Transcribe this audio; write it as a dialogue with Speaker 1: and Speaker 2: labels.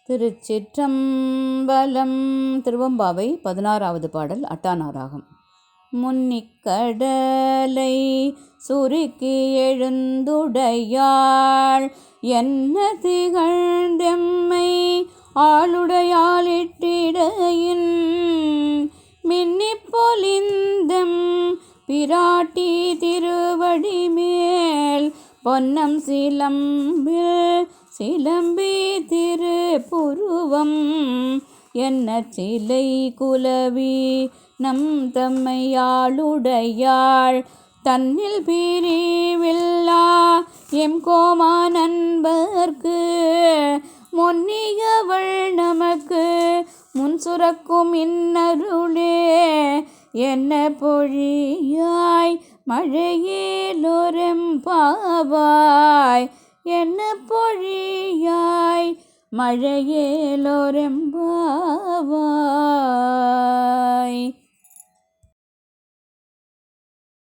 Speaker 1: திருச்சிற்றம்பலம். திருவம்பாவை 16வது பாடல். அட்டானாராகம். முன்னிக்கடலை சுருக்கி எழுந்துடையாள் என்ன திகழ்ந்தெம்மை ஆளுடையாளிட்டிடையின் மின்னிப் பொலிந்தெம் பிராட்டி திருவடி மேல் பொன்னம் சிலம்பி திருப்புருவம் என்ன சிலை குலவி நம் தம்மையாளுடையாள் தன்னில் பிரிவில்லா எம் கோமா நண்பர்க்கு முன்னியவள் நமக்கு முன் சுரக்கும் இன்னருளே என்ன பொழியாய் மழையேலோரெம்பாவாய் என்ன பொழியாய் மழையேலோரெம்பாவாய்.